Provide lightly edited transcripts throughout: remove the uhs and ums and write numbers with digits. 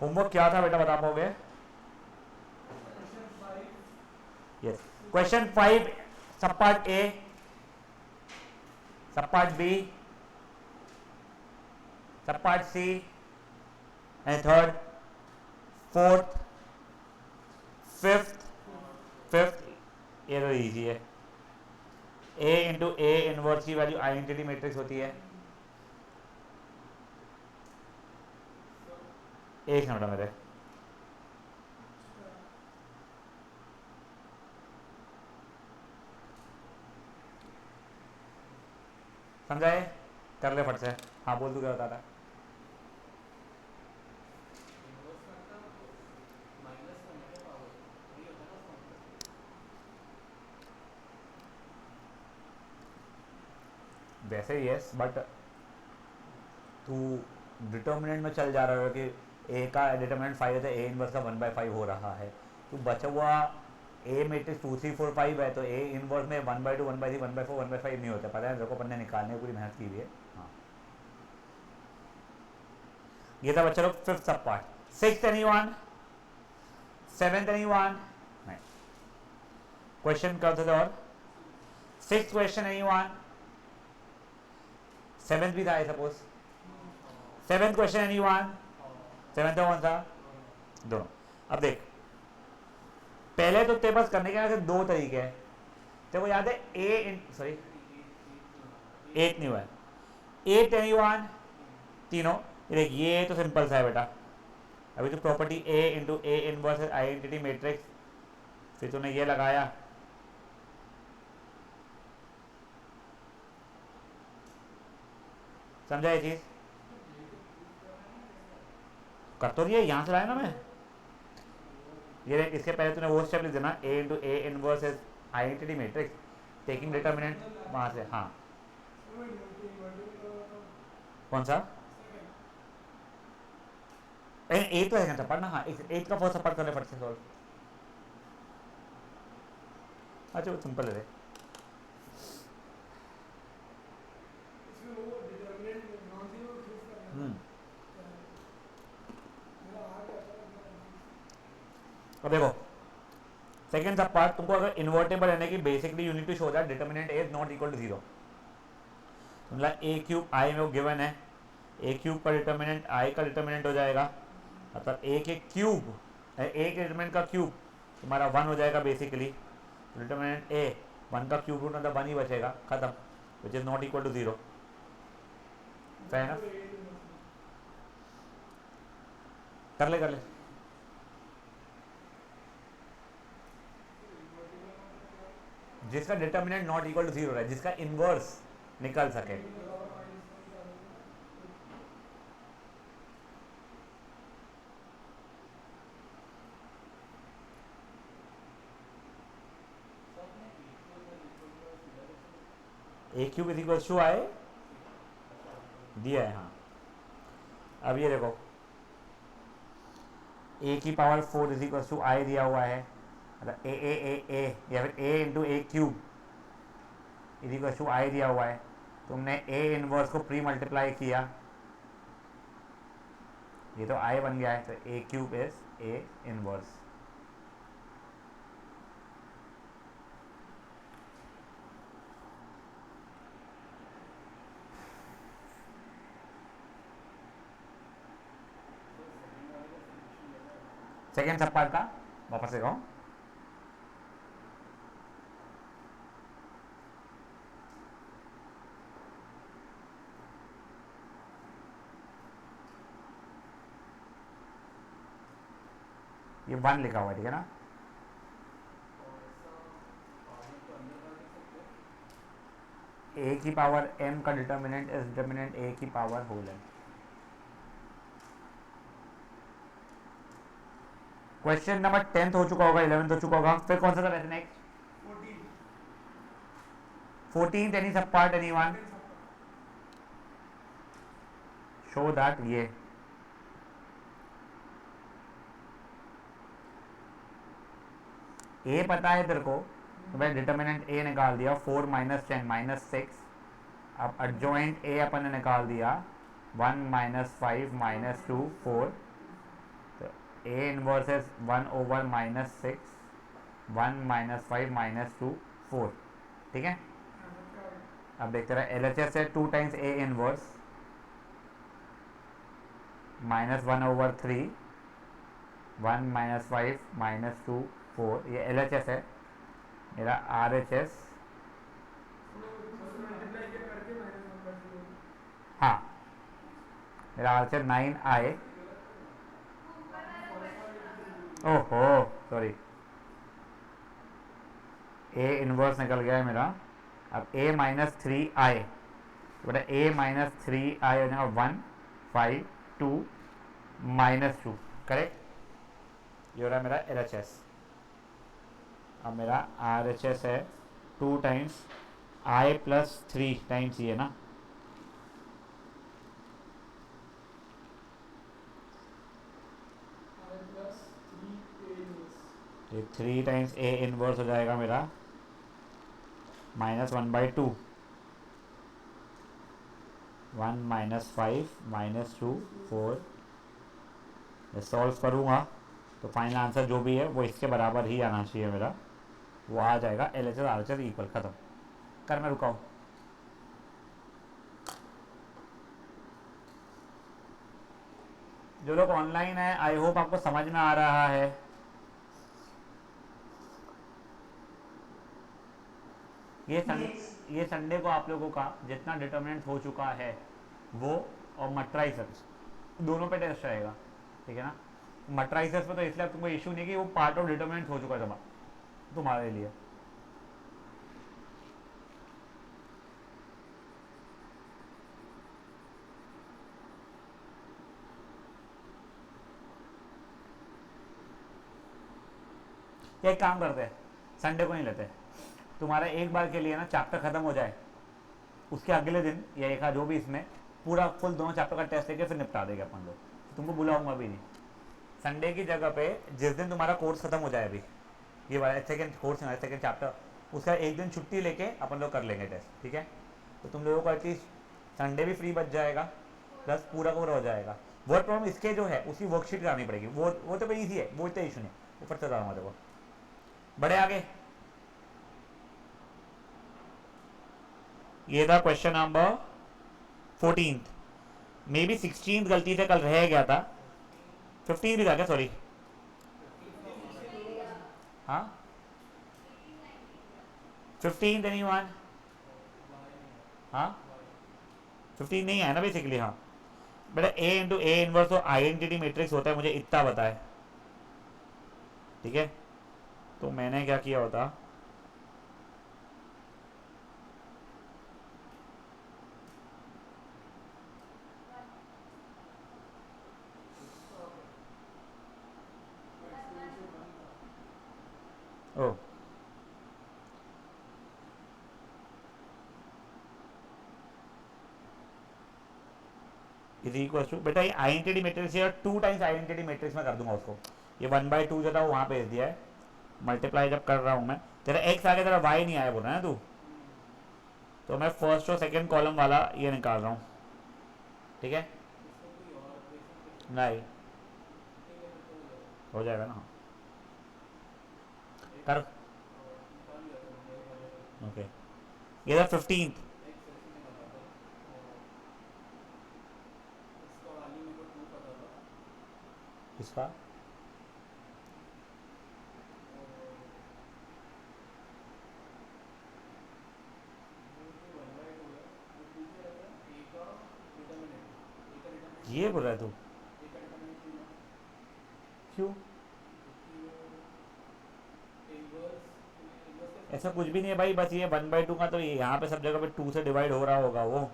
Homework क्या था बेटा, बता पाओगे? यस, क्वेश्चन 5 सब part A, sub part B, sub part C and third, fourth, fifth, fifth ये तो इजी है। ए इंटू ए इनवर्स की वैल्यू आइडेंटिटी मैट्रिक्स होती है। एक मिनट मेरे, समझाए? कर ले फट से। हाँ बोल, तू क्या बता रहा? वैसे यस, बट तू डिटर्मिनेंट में चल जा रहा है कि ए का डिटर्मिनेंट 5 है तो ए इनवर्स का 1/5 हो रहा है। तो बचा हुआ ए मैट्रिक्स 2 3 4 5 है, तो ए इनवर्स में 1/2 1/3 1/4 1/5 नहीं होता। पता है देखो, अपन ने निकालने की पूरी मेहनत की हुई है। हाँ, ये था बच्चा लोग फिफ्थ सब part. Sixth anyone? Seventh anyone? नहीं, क्वेश्चन करते थे। और सिक्स्थ क्वेश्चन एनीवन? सेवेंथ भी था I suppose. Seventh question anyone? Seventh कौन सा? दोनों। अब देख, पहले तो तेरे पास करने के दो तरीके हैं। तेरे को याद है ए सॉरी 8 नहीं हुआ है, 8 एनीवन तीनों। देख ये तो सिंपल सा है बेटा। अभी तो property A into A inverse identity matrix, फिर तूने ये लगाया, समझा ये चीज? कर तो दिया, यहां से लाया ना मैं। ये इसके पहले तूने वो स्टेप लिख देना, A into A inverse identity matrix taking determinant वहां से। हाँ, कौन सा? एट तो है ना पढ़ना। हाँ, एट का फर्स्ट पार्ट करने पड़ते सॉल्व। अच्छा वो सिंपल है। अब देखो सेकेंड सब पार्ट, तुमको अगर इन्वर्टेबल रहने की basically unit to show that determinant is not equal to 0। मतलब ए क्यूब आई में वो गिवन है, ए क्यूब का डिटर्मिनेंट आई का डिटर्मिनेंट हो जाएगा। मतलब ए के क्यूब, ए के डिटर्मिनेंट का क्यूब तुम्हारा 1 हो जाएगा बेसिकली। डिटर्मिनेंट ए 1 का क्यूब रूट मतलब 1 ही बचेगा, खत्म, which is not equal to 0। है ना? कर ले कर ले। जिसका डिटर्मिनेंट नॉट इक्वल टू 0 है, जिसका इनवर्स निकल सके। A cube is equal to I दिया है। हाँ, अब ये देखो ए की power 4 is equal to I दिया हुआ है। मतलब ए या फिर A into A cube is equal to I दिया हुआ है। तुमने ए इनवर्स को प्री मल्टीप्लाई किया, ये तो आई बन गया है, तो A cube is A inverse. Second sub part का वापस से कहूँ, ये 1 लिखा हुआ है, ठीक है ना? ए की पावर m का डिटर्मिनेंट इज डिटर्मिनेंट ए की power whole n। Question number 10th हो चुका होगा, 11th हो चुका होगा, फिर कौन सा था वैसे नेक्स्ट? 14th एनी सब पार्ट एनीवन? शो दैट ये ए पता है तेरे को, तो मैं डिटर्मिनेंट ए निकाल दिया, 4 माइनस 10 माइनस 6। अब एडजॉइंट ए अपन ने निकाल दिया, 1 minus 5 minus 2 4। A inverse is 1/-6, 1 - 5 - 2 4, ठीक है। अब देखते रहे, एल एच एस है 2 टाइम्स ए इनवर्स -1/3, 1 - 5 - 2 4, ये एल एच एस है। मेरा आर एच एस, हाँ मेरा आर एच एस 9i, ओहो सॉरी, ए इनवर्स निकल गया है मेरा। अब a -3i, तो बेटा a -3i हो जाएगा 1 5 2 -2, करेक्ट। ये हो रहा है मेरा एल एच एस। अब मेरा आर एच एस है 2 टाइम्स i + 3 टाइम्स ये ना, ये 3 टाइम्स ए इनवर्स हो जाएगा मेरा -1/2, 1 - 5 - 2 4। मैं सॉल्व करूँगा तो फाइनल आंसर जो भी है वो इसके बराबर ही आना चाहिए मेरा, वो आ जाएगा L H S R H S equal. ख़त्म कर, मैं रुकाऊँ। जो लोग ऑनलाइन है, आई होप आपको समझ में आ रहा है। ये संडे को आप लोगों का जितना डिटर्मिनेंट हो चुका है वो, और मट्राइसेस दोनों पे टेस्ट रहेगा, ठीक है ना। मट्राइसेस पे तो इसलिए तुमको इशू नहीं कि वो पार्ट ऑफ डिटर्मिनेंट हो चुका है तुम्हारे लिए। एक काम करते हैं, संडे को नहीं लेते, तुम्हारा एक बार के लिए ना चैप्टर खत्म हो जाए, उसके अगले दिन या एक जो भी इसमें पूरा फुल दोनों चैप्टर का टेस्ट लेके फिर निपटा देंगे अपन लोग। तुमको बुलाऊंगा भी नहीं। संडे की जगह पे जिस दिन तुम्हारा कोर्स खत्म हो जाए, अभी ये वाला सेकेंड कोर्स है, सेकेंड चैप्टर, उसका एक दिन छुट्टी लेके अपन लोग कर लेंगे टेस्ट, ठीक है। तो तुम लोगों को एटलीस्ट संडे भी फ्री बच जाएगा, प्लस पूरा पूरा हो जाएगा। वर्क प्रॉब्लम इसके जो है उसकी वर्कशीट करानी पड़ेगी, वो तो भाई ईजी है, वो इतना इशू नहीं, ऊपर से रहा हूँ देखो बड़े आगे। ये था क्वेश्चन नंबर 14, मे बी 16 गलती से कल रह गया था, 15 भी था क्या, सॉरी। हाँ 15 एनी वन, हाँ 15 नहीं है ना बेसिकली। हाँ बेटा ए इंटू ए इनवर्स तो आइडेंटिटी मैट्रिक्स होता है, मुझे इतना पता है, ठीक है। तो मैंने क्या किया होता, ओ इज इक्वल टू, बेटा ये आइडेंटिटी मैट्रिक्स है, 2 टाइम्स आइडेंटिटी मैट्रिक्स में कर दूंगा उसको। ये 1/2 जो था वो वहाँ भेज दिया है, मल्टीप्लाई जब कर रहा हूँ मैं, तेरा एक्स आगे तेरा वाई नहीं आया बोल रहा है ना तू, तो मैं फर्स्ट और सेकंड कॉलम वाला ये निकाल रहा हूँ, ठीक है। नहीं हो जाएगा ना, कर। ओके ये था 15, इसका ये बोल रहा है तू, क्यों ऐसा कुछ भी नहीं है भाई, बस ये 1/2 का तो ये यहाँ पे सब जगह पे 2 से डिवाइड हो रहा होगा वो।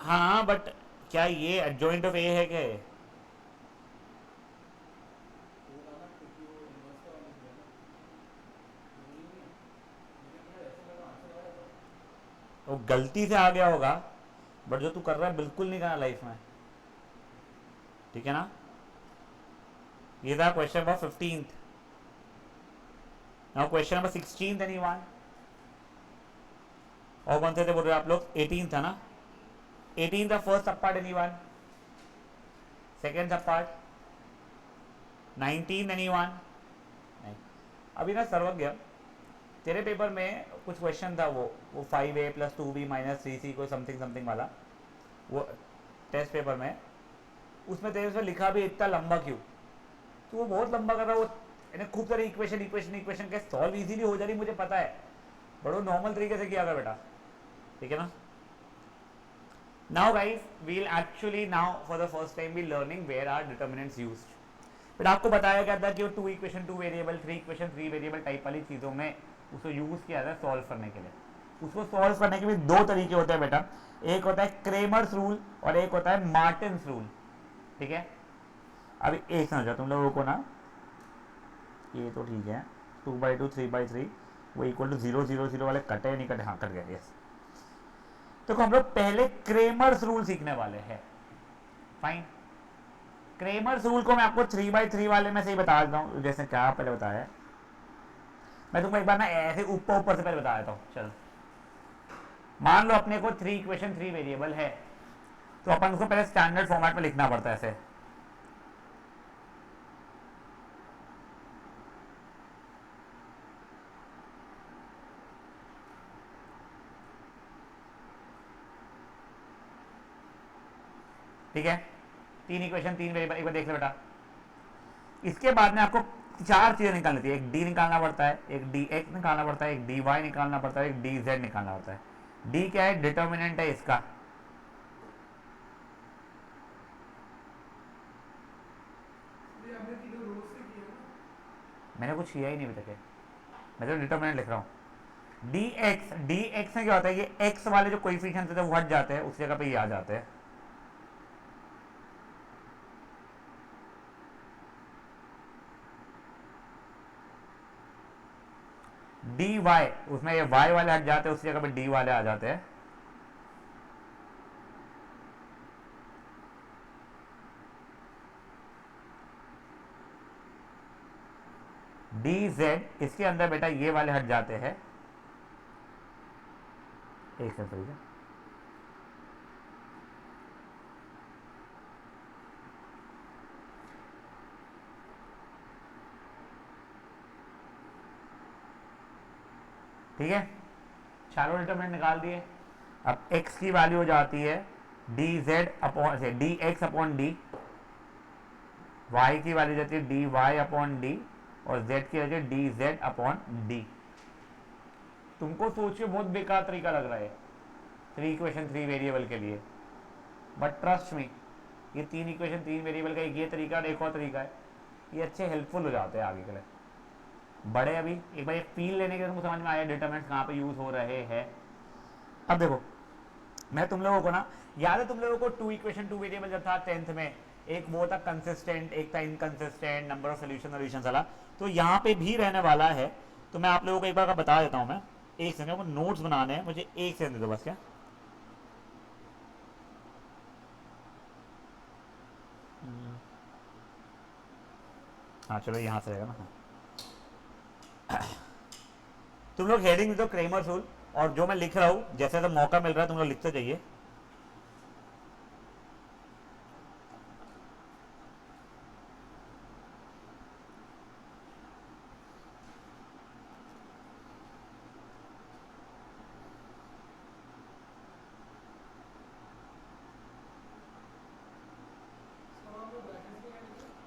हाँ बट क्या ये एडजॉइंट ऑफ ए है क्या ये? वो गलती से आ गया होगा, बट जो तू कर रहा है बिल्कुल नहीं करना लाइफ में, ठीक है ना। ये था question number 15। Now question number 16 anyone, और कौन से थे बोल रहे आप लोग, 18 था ना। 18 the first subpart anyone? Second subpart? 19 anyone? नहीं. अभी ना सर्वज्ञ तेरे पेपर में कुछ क्वेश्चन था वो 5a + 2b - 3c कोई समथिंग समथिंग वाला वो टेस्ट पेपर में उसमें तेरे से लिखा भी इतना लंबा क्यों तो वो बहुत लंबा कर रहा वो खूब सारे इक्वेशन के सॉल्व इजीली हो जा रही मुझे पता है बड़ो नॉर्मल तरीके से किया कर बेटा ठीक है ना. Now guys, we'll actually now for the first time be learning where are determinants used. फिर आपको बताया गया था कि वो 2 equation 2 variable 3 equation 3 variable type वाली चीज़ों में उसको यूज़ किया था सॉल्व करने के लिए. उसको सॉल्व करने के भी दो तरीके होते हैं बेटा. एक होता है क्रेमर्स रूल और एक होता है मार्टिन्स रूल. ठीक है. अभी एक समझा तुम लोगों को ना ये तो ठीक है 2/2 3/3 वो इक्वल टू 0 0 0 वाले कटे नहीं कटे हाँ कट गए यस. तो हम लोग पहले क्रेमर्स रूल सीखने वाले हैं. फाइन. क्रेमर्स रूल को मैं आपको 3/3 वाले में से ही बता देता हूँ जैसे क्या पहले बताया मैं तुमको एक बार ना ऐसे ऊपर से पहले बता देता हूँ. चलो मान लो अपने को 3 इक्वेशन 3 वेरिएबल है तो अपन उसको पहले स्टैंडर्ड फॉर्मेट में लिखना पड़ता है ऐसे. ठीक है 3 इक्वेशन 3 वेरिएबल एक बार देख लो बेटा. इसके बाद में आपको चार चीजें निकालनी थी. एक डी निकालना पड़ता है एक डी एक्स निकालना पड़ता है एक डी वाई निकालना पड़ता है एक डी जेड निकालना पड़ता है. डी क्या है डिटर्मिनेंट है इसका. मैंने कुछ किया ही नहीं अभी तक मैं तो डिटर्मिनेंट लिख रहा हूँ. डी एक्स में क्या होता है ये एक्स वाले जो कोएफिशिएंट होते हैं वो हट जाते हैं उस जगह पे ये आ जाते हैं. डी वाई उसमें ये वाई वाले हट जाते हैं उस जगह पे डी वाले आ जाते हैं. डी जेड इसके अंदर बेटा ये वाले हट जाते हैं. एक सेकंड ठीक है. चारों डिटरमिनेंट निकाल दिए. अब x की वैल्यू हो जाती है डी जेड अपॉन से D x upon D. y की वैल्यू जाती है डी वाई अपॉन डी और z की value D Z upon D. तुमको सोच के बहुत बेकार तरीका लग रहा है 3 इक्वेशन 3 वेरिएबल के लिए बट ट्रस्ट मी ये 3 इक्वेशन 3 वेरिएबल का एक ये तरीका और एक और तरीका है ये अच्छे हेल्पफुल हो जाते हैं आगे के लिए बड़े. अभी एक बार ये फील लेने के तुमको समझ में आया डिटरमिनेंट्स कहाँ पे यूज हो रहे हैं. अब देखो मैं तुम लोगों को ना याद है तुम लोगों को 2 इक्वेशन 2 वेरिएबल जब था 10th में एक वो था कंसिस्टेंट एक था इनकंसिस्टेंट नंबर ऑफ सोल्यूशन वाला. तो यहाँ पे भी रहने वाला है. तो मैं आप लोगों को एक बार का बता देता हूँ. मैं एक सेकंड को नोट्स बनाने हैं मुझे एक सेकंड दे दो बस. क्या हाँ चलो यहाँ से रहेगा ना. तुम लोग हेडिंग दो क्रेमर्स रूल और जो मैं लिख रहा हूँ जैसे तो मौका मिल रहा है तुम लोग लिखते जाइए.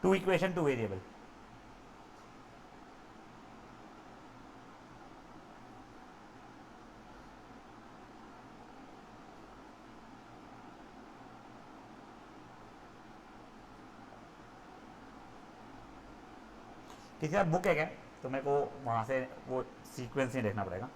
टू इक्वेशन 2 वेरिएबल किसी का बुक है क्या तो मेरे को वहाँ से वो सीक्वेंस नहीं देखना पड़ेगा.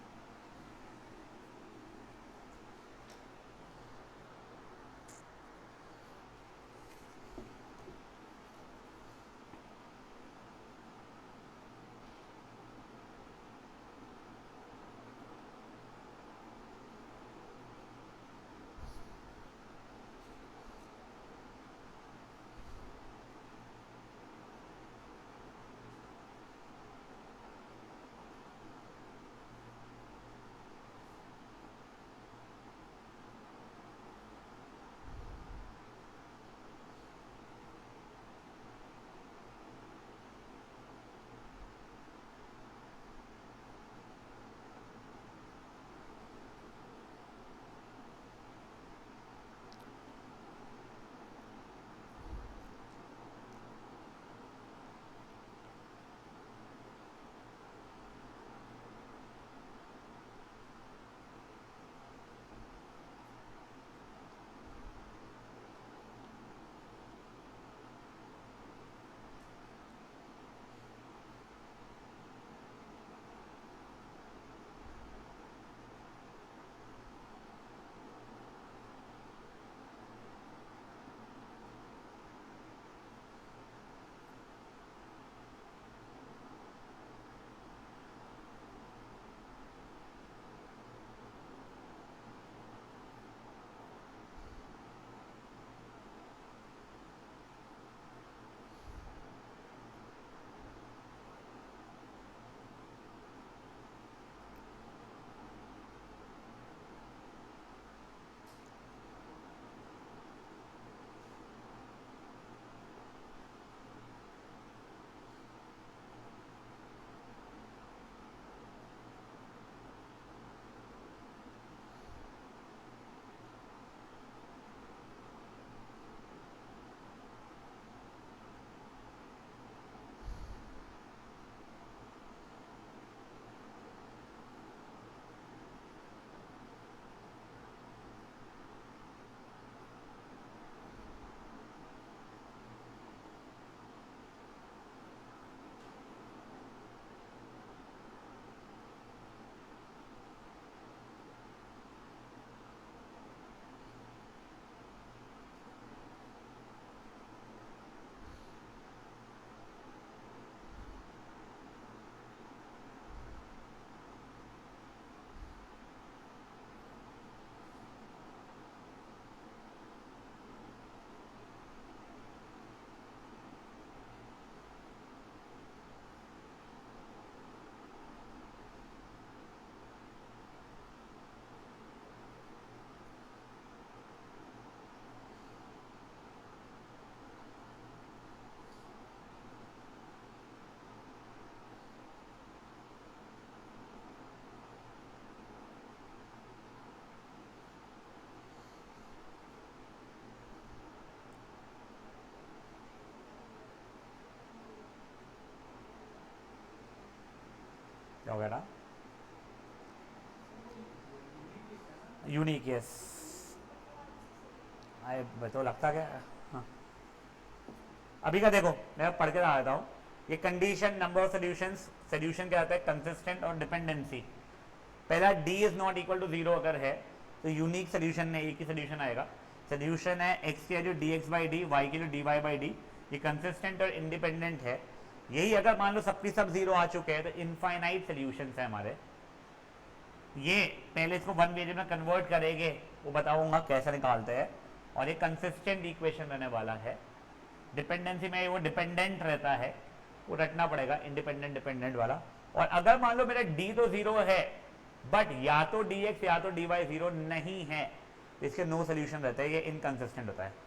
क्या हो गया था? Unique, yes. आई तो लगता क्या, हाँ। अभी का देखो, मैं पढ़ के आ जाता हूँ। ये condition, number of solutions, solution क्या आता है? कंसिस्टेंट और डिपेंडेंसी। पहला d is not equal to 0 अगर है तो यूनिक सोल्यूशन में एक ही सोल्यूशन आएगा। सोल्यूशन है x की value dx by D, y की वैल्यू dy बाई डी। ये कंसिस्टेंट और इंडिपेंडेंट है। यही अगर मान लो सबकी सब 0 आ चुके हैं तो इनफाइनाइट सोल्यूशंस है हमारे। ये पहले इसको वन वेरिएबल में कन्वर्ट करेंगे, वो बताऊंगा कैसे निकालते हैं। और ये कंसिस्टेंट इक्वेशन रहने वाला है। डिपेंडेंसी में वो डिपेंडेंट रहता है, वो रटना पड़ेगा, इंडिपेंडेंट डिपेंडेंट वाला। और अगर मान लो मेरा d तो 0 है बट या तो dx या तो dy 0 नहीं है तो इसके नो सोल्यूशन रहता है, ये इनकंसिस्टेंट होता है।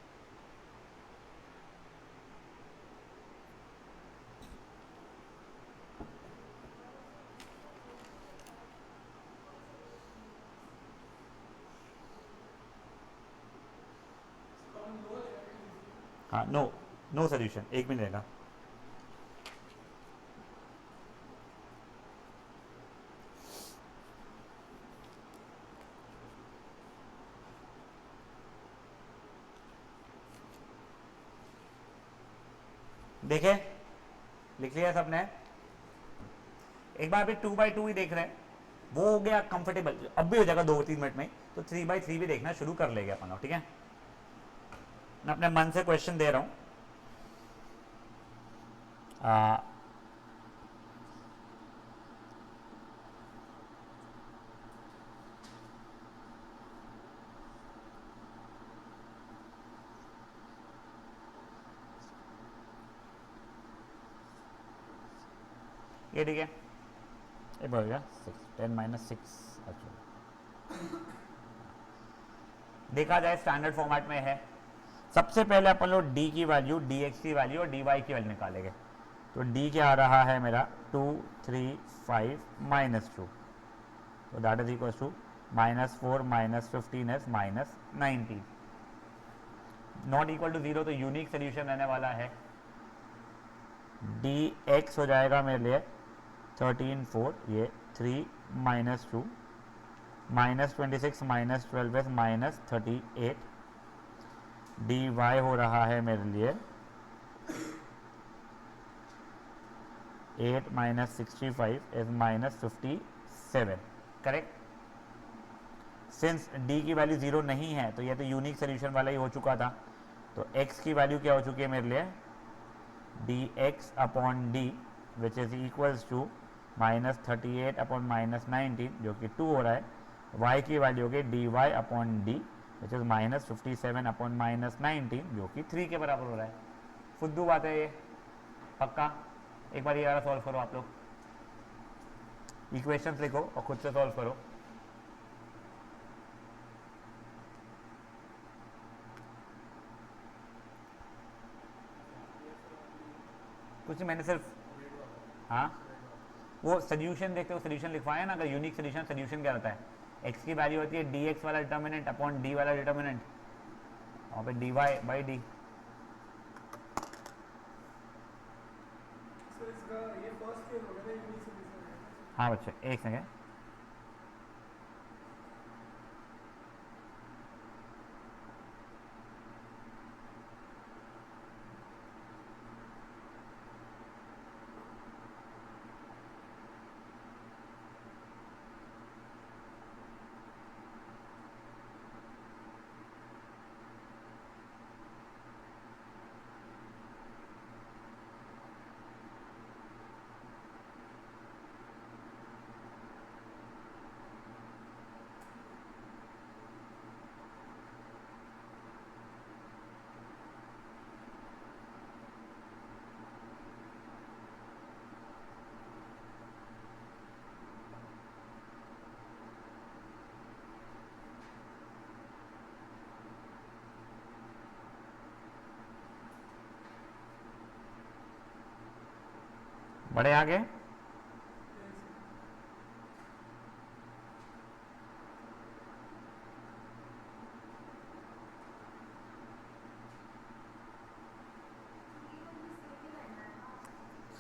हाँ, नो नो सोल्यूशन, एक मिनट रहेगा। देखे, लिख लिया सबने? एक बार अभी 2/2 ही देख रहे हैं, वो हो गया कंफर्टेबल, अब भी हो जाएगा 2-3 मिनट में। तो 3/3 भी देखना शुरू कर लेंगे अपन, ठीक है? मैं अपने मन से क्वेश्चन दे रहा हूं। ये ठीक है, ये बढ़ गया 10 - 6। अच्छा, देखा जाए स्टैंडर्ड फॉर्मेट में है। सबसे पहले अपन लोग d की वैल्यू, dx की वैल्यू और dy की वैल्यू निकालेंगे। तो d क्या आ रहा है मेरा? 2 3 5 -2, तो that is equal to -4 -15 is -19। Not equal to 0 तो यूनिक सोल्यूशन रहने वाला है। dx हो जाएगा मेरे लिए 13 4, ये 3 -2 -26 -12 is -38। dy हो रहा है मेरे लिए 8 -65 is -57। करेक्ट? सिंस d की वैल्यू 0 नहीं है तो ये तो यूनिक सोल्यूशन वाला ही हो चुका था। तो x की वैल्यू क्या हो चुकी है मेरे लिए? dx upon d which is equals to -38 upon -19 जो कि 2 हो रहा है। y की वैल्यू होगी dy upon d which is -57 upon -19 जो कि 3 के बराबर हो रहा है। फुद्दू बात है ये, पक्का? एक बार ये सॉल्व करो आप लोग, इक्वेशंस लिखो और खुद से सॉल्व करो। कुछ नहीं, मैंने सिर्फ, हाँ, वो सोल्यूशन देखते हो, सोल्यूशन लिखवाया ना। अगर यूनिक सोल्यूशन, सोल्यूशन क्या रहता है? x की वैल्यू होती है dx वाला डिटर्मिनेंट अपॉन d वाला डिटर्मिनेंट, और फिर dy बाई d। हाँ बच्चे, एक सेकेंड। बड़े आगे,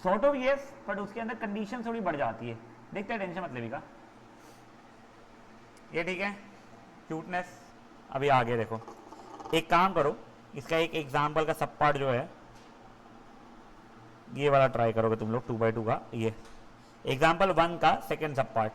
सॉर्ट ऑफ यस, बट उसके अंदर कंडीशन थोड़ी बढ़ जाती है। देखते हैं, टेंशन मत लेगा। ये ठीक है, क्यूटनेस। अभी आगे देखो, एक काम करो, इसका एक एग्जाम्पल का सब पार्ट जो है ये वाला ट्राई करोगे तुम लोग 2x2 का। ये एग्जाम्पल 1 का सेकेंड सब पार्ट।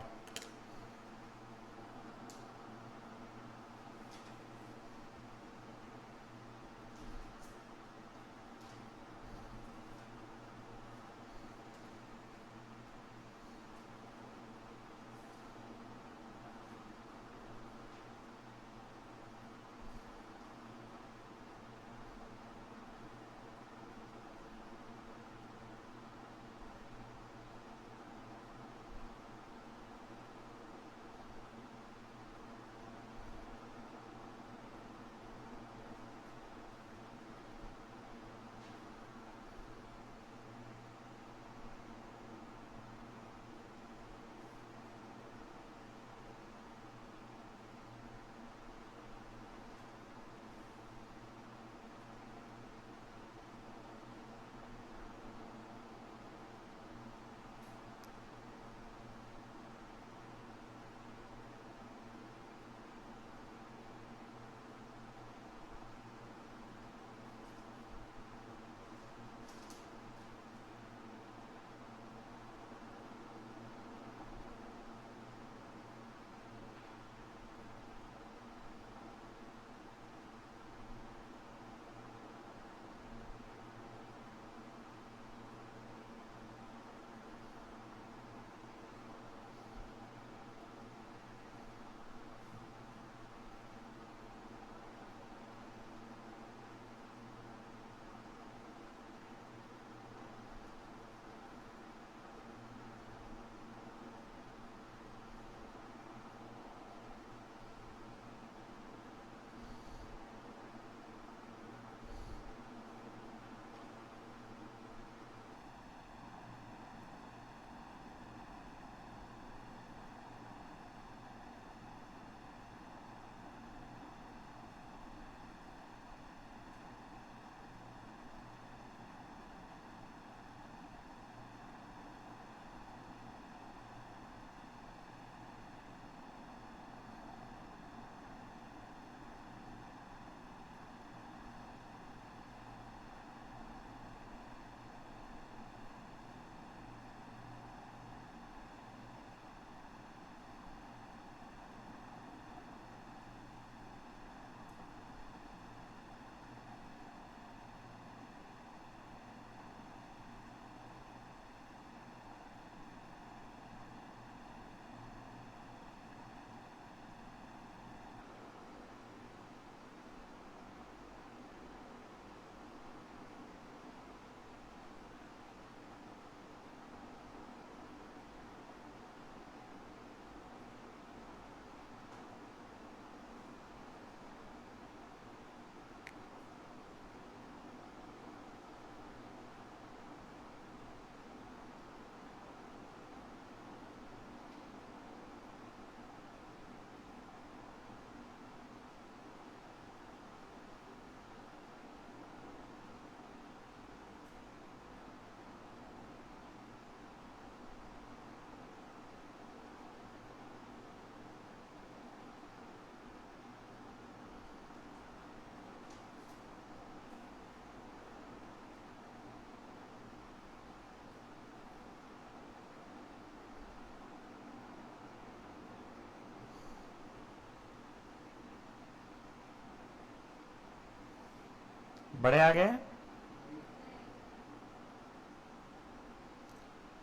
बड़े आगे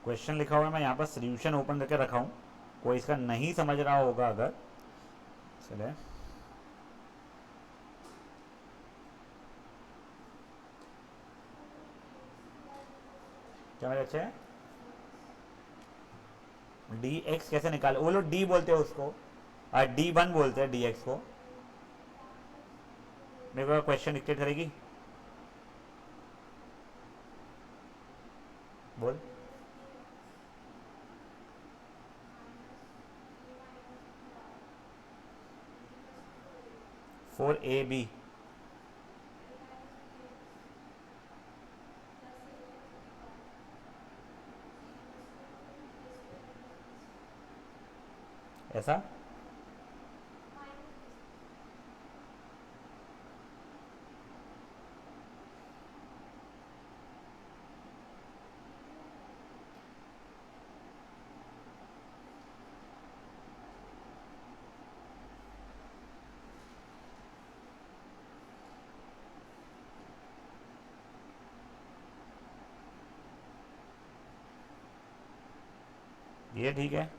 क्वेश्चन लिखा हुआ है, मैं यहाँ पर सोल्यूशन ओपन करके रखा हूँ, कोई इसका नहीं समझ रहा होगा अगर। चले, क्या मेरे अच्छे, डी एक्स कैसे निकाले, वो लोग डी बोलते हैं उसको, D1 बोलते हैं डी एक्स को। मेरे को क्वेश्चन डिक्टेट करेगी, बोल। 4AB, ऐसा ये ठीक है।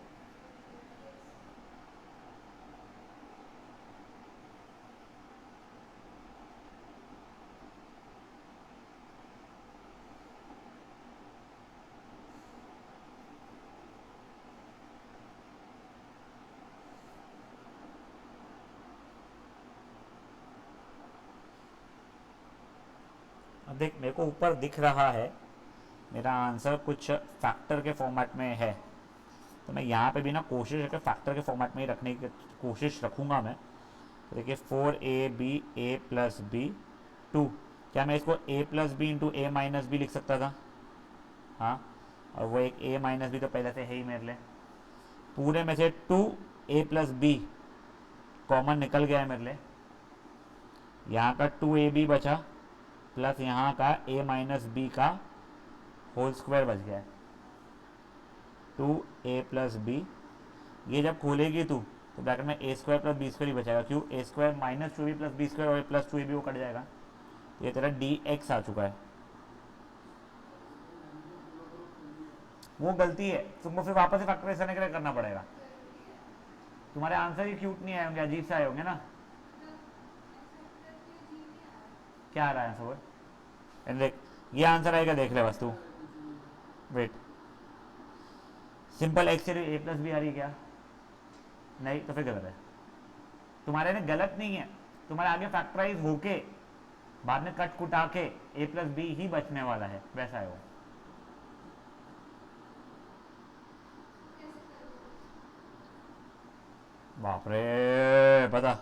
अब देख मेरे को ऊपर दिख रहा है मेरा आंसर कुछ फैक्टर के फॉर्मेट में है, तो मैं यहाँ पे भी ना कोशिश है कि फैक्टर के फॉर्मेट में ही रखने की कोशिश रखूँगा मैं। तो देखिए 4ab+b 2, क्या मैं इसको a+b इंटू a-b लिख सकता था? हाँ, और वो एक a-b तो पहले से है ही मेरे लिए। पूरे में से 2a+b कॉमन निकल गया है मेरे लिए, यहाँ का 2ab बचा प्लस यहाँ का a-b का होल स्क्वायर बच गया है 2a+b। ये जब खोलेगी तू तो ब्रैकेट में a square plus b square ही बचेगा, क्यों a square minus 2ab plus b square और प्लस 2ab वो कट जाएगा। ये तेरा dx आ चुका है। वो गलती है, तुमको फिर वापस से फैक्टराइज करने के लिए करना पड़ेगा। तुम्हारे आंसर ही क्यूट नहीं आए होंगे, अजीब से आए होंगे ना। क्या आ रहा है आंसर? देख ये आंसर आएगा, देख ले बस तू। वेट, सिंपल एक्स से a+b आ रही है क्या? नहीं, तो फिर गलत है। तुम्हारे में गलत नहीं है, तुम्हारे आगे फैक्टराइज होके बाद में कट कुटा के a+b ही बचने वाला है, वैसा है वो। बाप रे, बता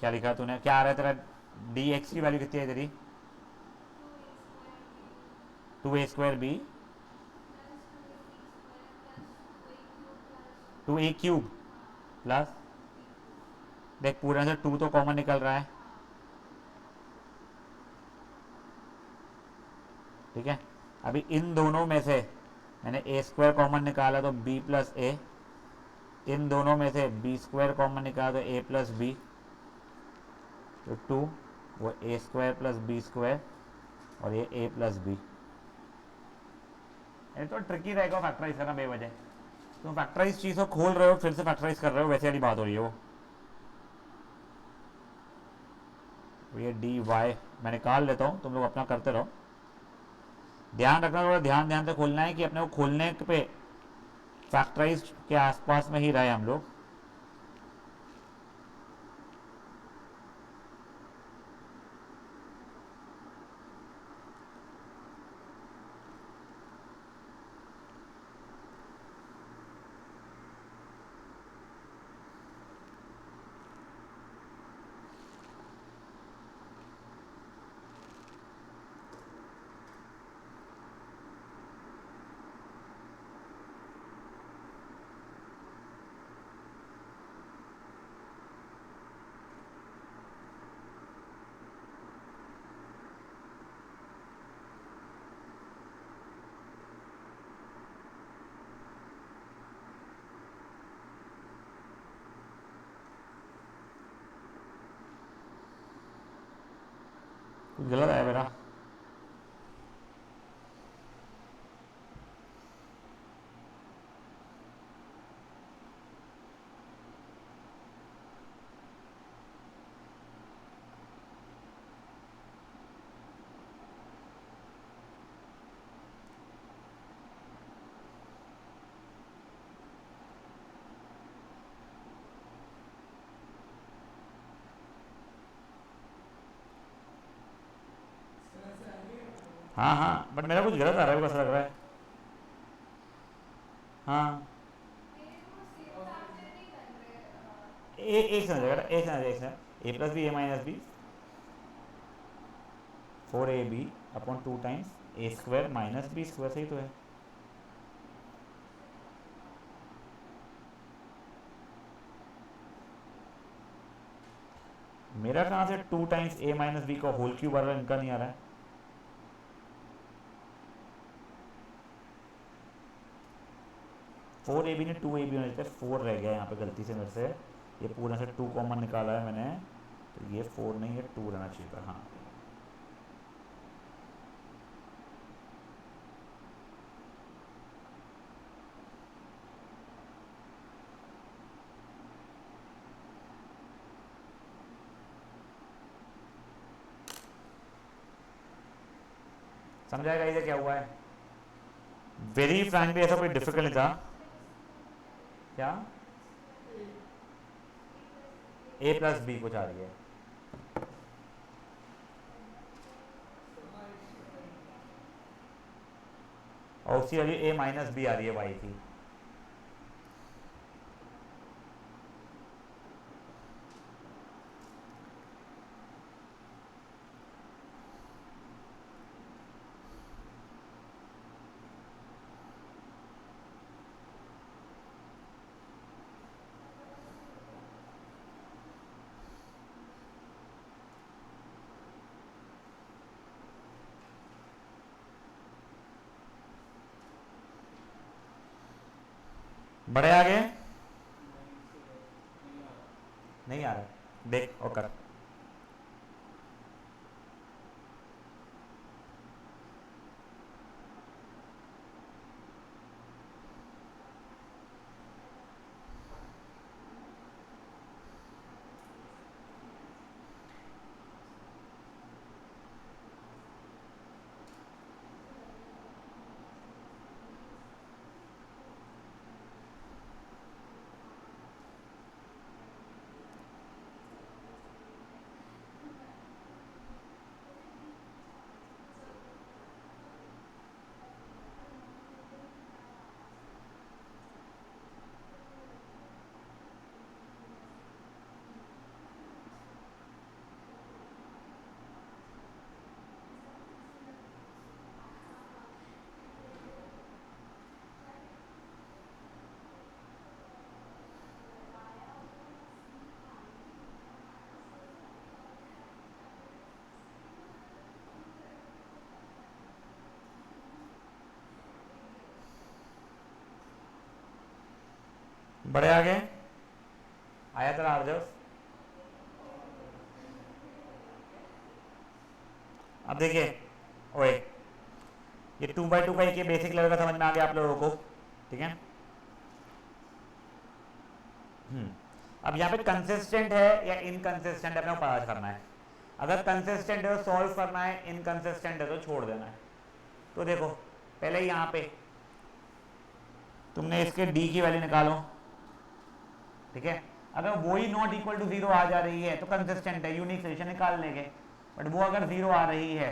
क्या लिखा तूने, क्या आ रहा है तेरा? dx की वैल्यू कितनी है तेरी? 2a²b 2a³ प्लस, देख पूरे से 2 तो कॉमन निकल रहा है, ठीक है। अभी इन दोनों में से मैंने a² कॉमन निकाला तो b+a, इन दोनों में से b² कॉमन निकाला तो a+b, तो 2 वो a² प्लस b² और ये a+b। ये तो ट्रिकी रहेगा फैक्टराइज करना बेवजह। तुम फैक्टराइज चीज़ को खोल रहे हो फिर से फैक्टराइज कर रहे हो, वैसे वाली बात हो रही है वो। ये dy मैं निकाल लेता हूँ, तुम लोग अपना करते रहो। ध्यान रखना, थोड़ा ध्यान ध्यान से खोलना है कि अपने को खोलने पे फैक्टराइज के आसपास में ही रहे हम लोग। कुछ गलत है मेरा? हाँ हाँ, बट मेरा कुछ गलत आ रहा है, कैसा लग रहा है? हाँ, एक समझ जाएगा, एक समझ एक समझ a+b a-b 4ab/2 times a² minus b², सही तो है। मेरा कहाँ से 2 टाइम्स a माइनस बी का होल क्यूब आ रहा है, इनका नहीं आ रहा है। फोर ए बी ने 2ab होना चाहिए, 4 रह गया यहाँ पे गलती से मेरे से, ये पूरे से 2 कॉमन निकाला है मैंने, तो ये 4 नहीं है 2 रहना चाहिए था। हाँ समझाएगा इधर क्या हुआ है। वेरी फ्रैंकली ऐसा कोई डिफिकल्ट नहीं था। क्या a प्लस बी कुछ आ रही है, और उसकी वाली a माइनस बी आ रही है y की। बड़े आगे नहीं आ रहा, देख और कर। बड़े आगे आया तेरा आर्जव। अब देखिए ओए, ये 2/2 का एक बेसिक लेवल का समझ में आ गया आप लोगों को, ठीक है। अब यहाँ पे कंसिस्टेंट है या इनकंसिस्टेंट है अपने को पता करना है। अगर कंसिस्टेंट है तो सॉल्व करना है, इनकंसिस्टेंट है तो छोड़ देना है। तो देखो पहले यहाँ पे तुमने इसके d की वैल्यू निकालो, ठीक है। अगर वही नॉट इक्वल टू 0 आ जा रही है तो कंसिस्टेंट है, यूनिक सोल्यूशन निकाल लेंगे। बट वो अगर 0 आ रही है,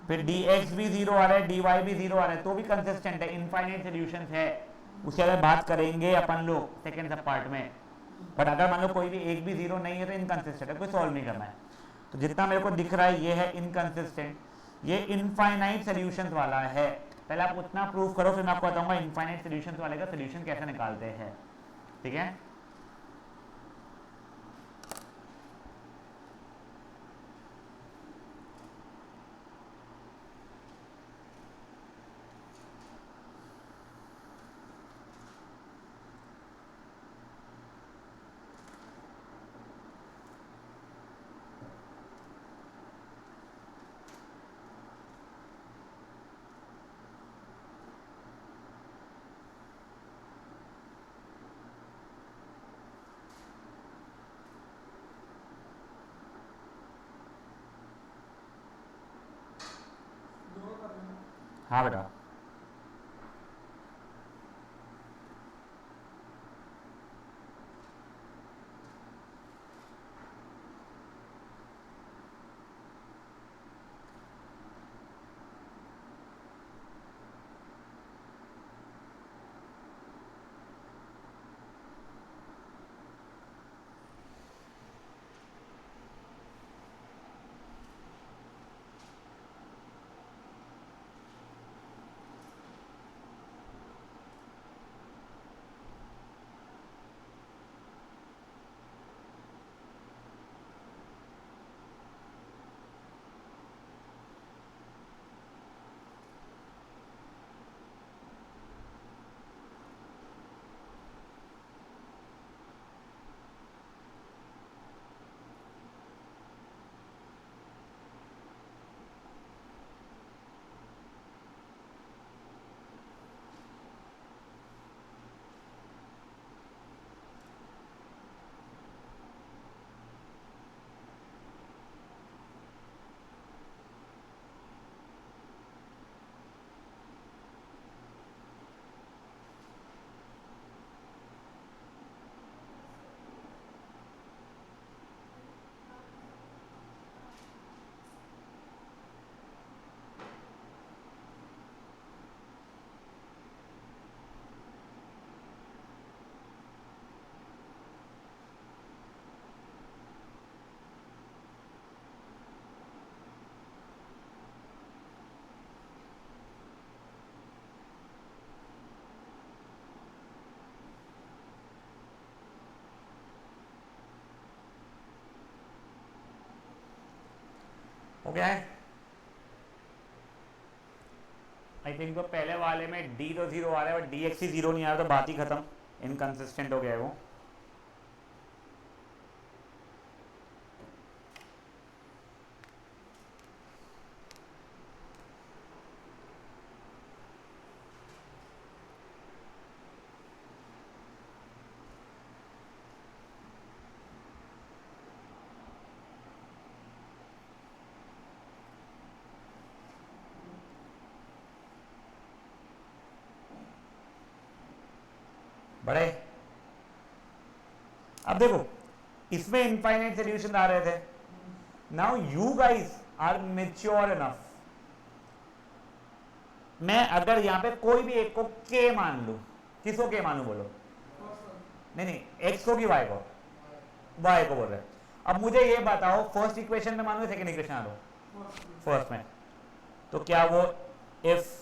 फिर dx भी 0 आ रहा है, dy भी 0 आ रहा है, तो भी कंसिस्टेंट है, इनफाइनाइट सॉल्यूशंस है। उसके बारे में बात करेंगे अपन लोग सेकेंड सब पार्ट में। बट अगर मान लो कोई भी एक भी 0 नहीं है तो इनकंसिस्टेंट है, कोई सॉल्व नहीं करना है। तो जितना मेरे को दिख रहा है ये है इनकंसिस्टेंट, ये इनफाइनाइट सॉल्यूशंस वाला है। पहले आप उतना प्रूव करो, फिर मैं आपको बताऊंगा इनफाइनाइट सॉल्यूशंस वाले का सॉल्यूशन कैसे निकालते हैं, ठीक है। हाँ बेटा हो गया है। आई थिंक तो पहले वाले में डी तो 0 आ रहा है और डी एक्स ही 0 नहीं आ रहा, तो बात ही खत्म, इनकंसिस्टेंट हो गया है वो। बड़े अब देखो इसमें इनफाइनाइट सोल्यूशन आ रहे थे, now you guys are mature enough, मैं अगर यहां पे कोई भी एक को के मान लू, किसको के मानू बोलो, नहीं एक्स को कि वाई को, वाई को बोल रहे हैं। अब मुझे ये बताओ फर्स्ट इक्वेशन में मानो सेकंड इक्वेशन आ लो फर्स्ट में, तो क्या वो if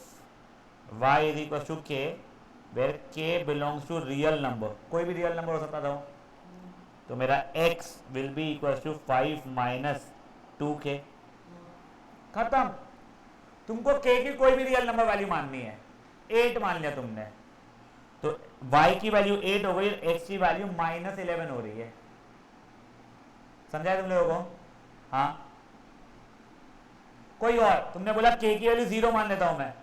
y is equal to k where k belongs to real number, कोई भी रियल नंबर हो सकता था, तो मेरा x will be equal to 5 minus 2k, खत्म। तुमको k की कोई भी रियल नंबर वैल्यू माननी है, 8 मान लिया तुमने, तो y की वैल्यू 8 हो गई, x की वैल्यू -11 हो रही है, समझाया तुम लोगों को? हाँ, कोई और, तुमने बोला k की वैल्यू 0 मान लेता हूं मैं,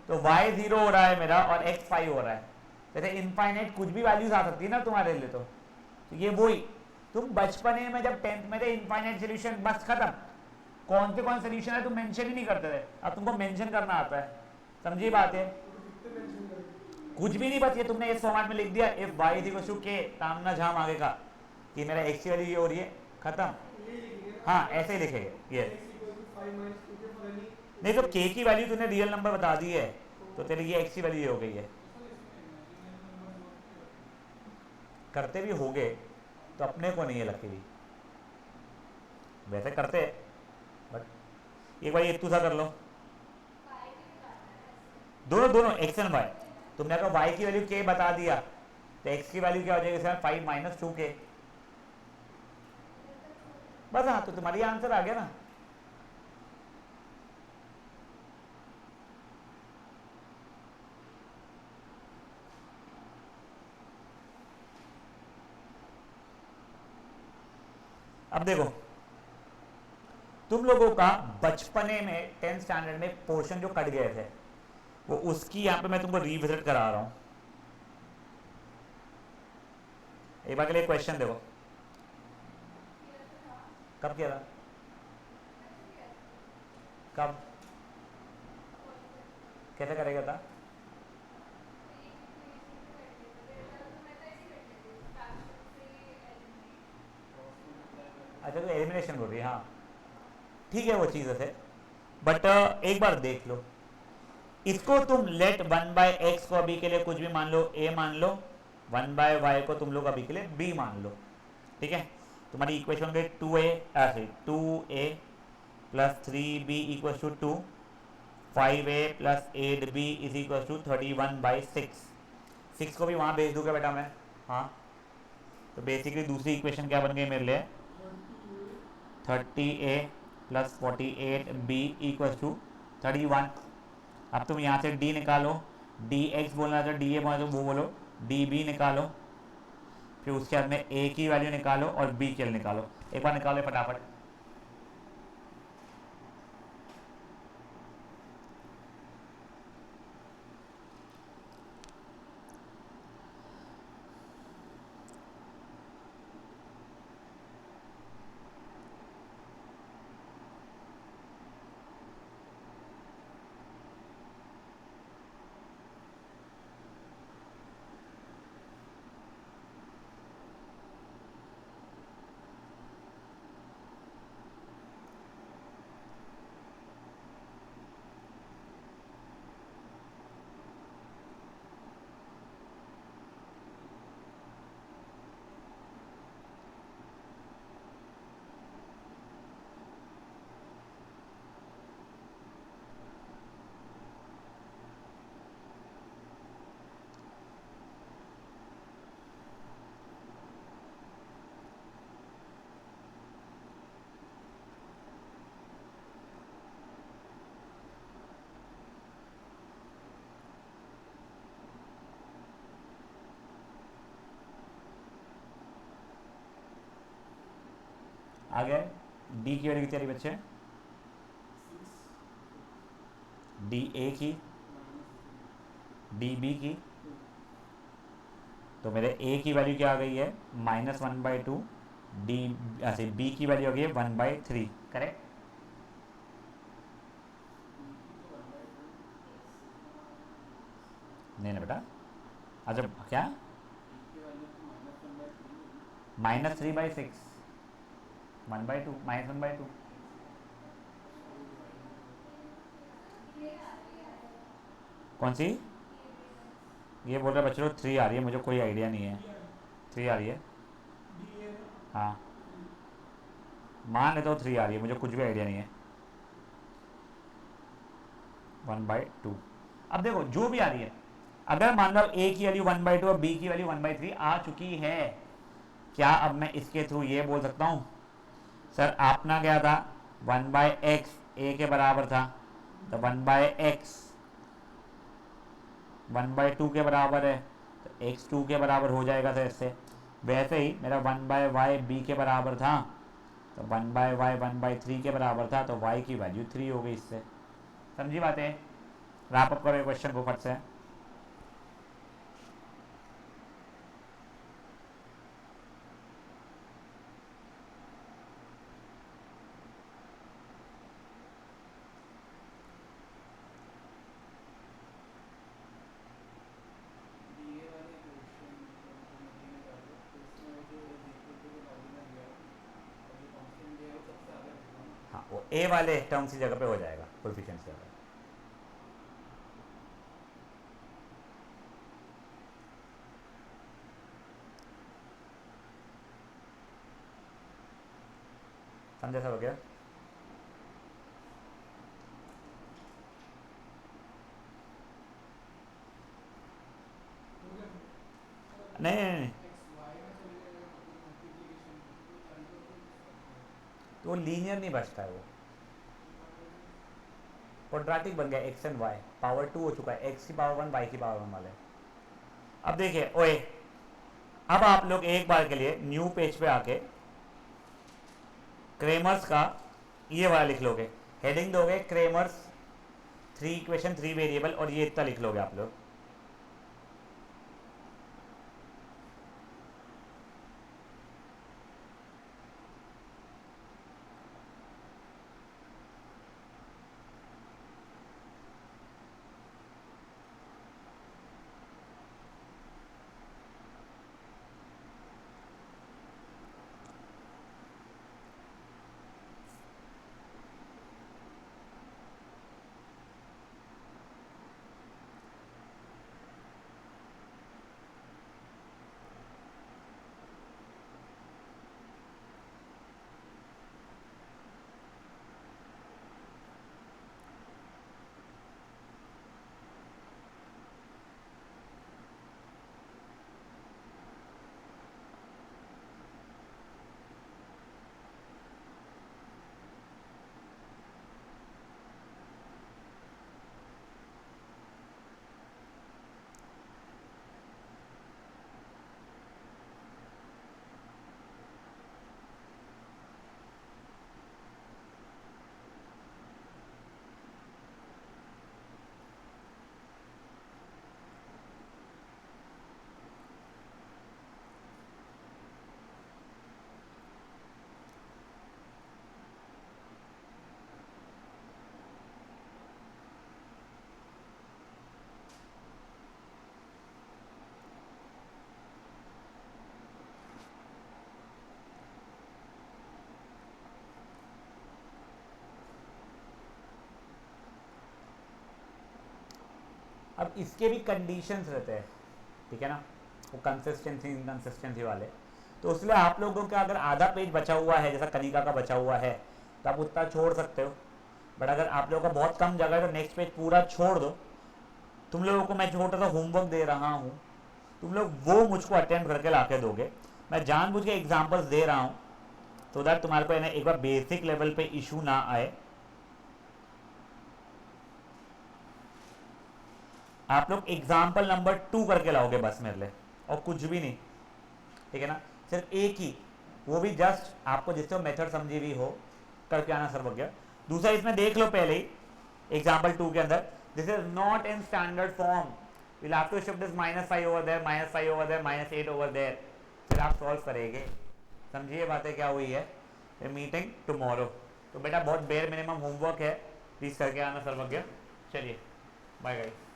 तो y 0 हो रहा है मेरा और x 5 हो रहा है, जैसे इनफाइनाइट कुछ भी वैल्यूज आ सकती है ना तुम्हारे लिए, तो ये वही तुम बचपने में जब 10th में थे इनफाइनाइट सोल्यूशन बस खत्म, कौन से सोल्यूशन है तुम मेंशन ही नहीं करते थे, अब तुमको मेंशन करना आता है, समझी बात है? कुछ भी नहीं बचिए, तुमने इस फॉर्मेट में लिख दिया if y is equal to k, तामना झाम आगे का कि मेरा x की वैल्यू ये हो रही है, खत्म। हाँ ऐसे ही लिखेंगे ये, नहीं तो k की वैल्यू तूने रियल नंबर बता दी है, तो तेरी ये x की वैल्यू हो गई है, करते भी होगे तो अपने को नहीं है लगती भी, वैसे करते बट एक बार ये तू सा कर लो, दोनों x एंड y, तुमने अगर y की वैल्यू k बता दिया तो x की वैल्यू क्या हो जाएगी सर 5 माइनस 2k, बस। हाँ तो तुम्हारी आंसर आ गया ना। अब देखो तुम लोगों का बचपने में 10th स्टैंडर्ड में पोर्शन जो कट गए थे वो उसकी यहां पे मैं तुमको रिविजिट करा रहा हूं, एक बार के लिए क्वेश्चन देखो, कब किया था, कब कैसे करेगा था, अच्छा तो एलिमिनेशन बोल रही है, हाँ ठीक है वो चीज़ है, बट एक बार देख लो इसको, तुम लेट 1/x को अभी के लिए कुछ भी मान लो a मान लो, 1/y को तुम लोग अभी के लिए b मान लो, ठीक है। तुम्हारी इक्वेशन हो गई 2a plus 3b equal to 2, 5a plus 8b is equal to 31/6, 6 को भी वहाँ भेज दूंगा बेटा मैं, हाँ तो बेसिकली दूसरी इक्वेशन क्या बन गई मेरे लिए, 30a plus 48b equal to 31। अब तुम यहाँ से d निकालो, dx बोलना तो da बोलना तो वो बोलो, db निकालो, फिर उसके बाद में a की वैल्यू निकालो और b की वैल्यू निकालो, एक बार निकालो फटाफट। आ गया। डी की वैल्यू कितनी आ रही बच्चे? डी ए की, डी बी की, तो मेरे ए की वैल्यू क्या आ गई है? -1/2। डी ऐसे बी की वैल्यू आ गई है 1/3। करेक्ट? नहीं ना बेटा, अच्छा क्या? -3/6, 1/2, -1/2। कौन सी? ये बोल रहे बच्चों 3 आ रही है, मुझे कोई आइडिया नहीं है। 3 आ रही है, हाँ मान लेता हूँ 3 आ रही है, मुझे कुछ भी आइडिया नहीं है। 1/2। अब देखो जो भी आ रही है, अगर मान लो ए की वैल्यू 1/2 और बी की वैल्यू 1/3 आ चुकी है, क्या अब मैं इसके थ्रू ये बोल सकता हूँ सर आपना क्या था 1/x ए के बराबर था, तो 1/x 1/2 के बराबर है, तो x 2 के बराबर हो जाएगा सर इससे। वैसे ही मेरा 1/y b के बराबर था, तो 1/y 1/3 के बराबर था, तो y की वैल्यू 3 हो गई इससे। समझी बातें? रैप अप करो क्वेश्चन को फट से। हाँ वो ए वाले टर्म्स की जगह पे हो जाएगा कोएफिशिएंट्स की जगह। समझा सब हो गया? नहीं नहीं नहीं, तो वो लीनियर नहीं बचता है, वो क्वाड्रेटिक बन गया। एक्स एंड वाई पावर 2 हो चुका है, एक्स की पावर 1 वाई की पावर 1 वाले। अब देखिए ओए, अब आप लोग एक बार के लिए न्यू पेज पे आके क्रेमर्स का ये वाला लिख लोगे, हेडिंग दोगे क्रेमर्स 3 इक्वेशन 3 वेरिएबल, और ये इतना लिख लोगे आप लोग। अब इसके भी कंडीशंस रहते हैं, ठीक है ना, वो कंसिस्टेंसी इनकंसिस्टेंसी वाले। तो इसलिए आप लोगों का अगर आधा पेज बचा हुआ है, जैसा कनिका का बचा हुआ है, तो आप उतना छोड़ सकते हो। बट अगर आप लोगों का बहुत कम जगह है तो नेक्स्ट पेज पूरा छोड़ दो। तुम लोगों को मैं छोटा सा होमवर्क दे रहा हूँ, तुम लोग वो मुझको अटेम्प्ट करके ला के दोगे। मैं जानबूझ के एग्जाम्पल्स दे रहा हूँ तो दैट तुम्हारे को एक बार बेसिक लेवल पे इशू ना आए। आप लोग एग्जाम्पल नंबर 2 करके लाओगे बस मेरे लिए, और कुछ भी नहीं, ठीक है ना। सिर्फ एक ही वो भी जस्ट आपको जिससे मेथड समझी हुई हो करके आना सर्वज्ञ। दूसरा इसमें देख लो पहले ही एग्जाम्पल 2 के अंदर, this is not in standard form, will have to shift this -5 over there, -5 over there, -8 over there, फिर आप सॉल्व करेंगे। समझिए बातें क्या हुई है। Meeting tomorrow. तो बेटा बहुत बेयर मिनिमम होमवर्क है, प्लीज करके आना सर्वज्ञ। चलिए बाय गाइस।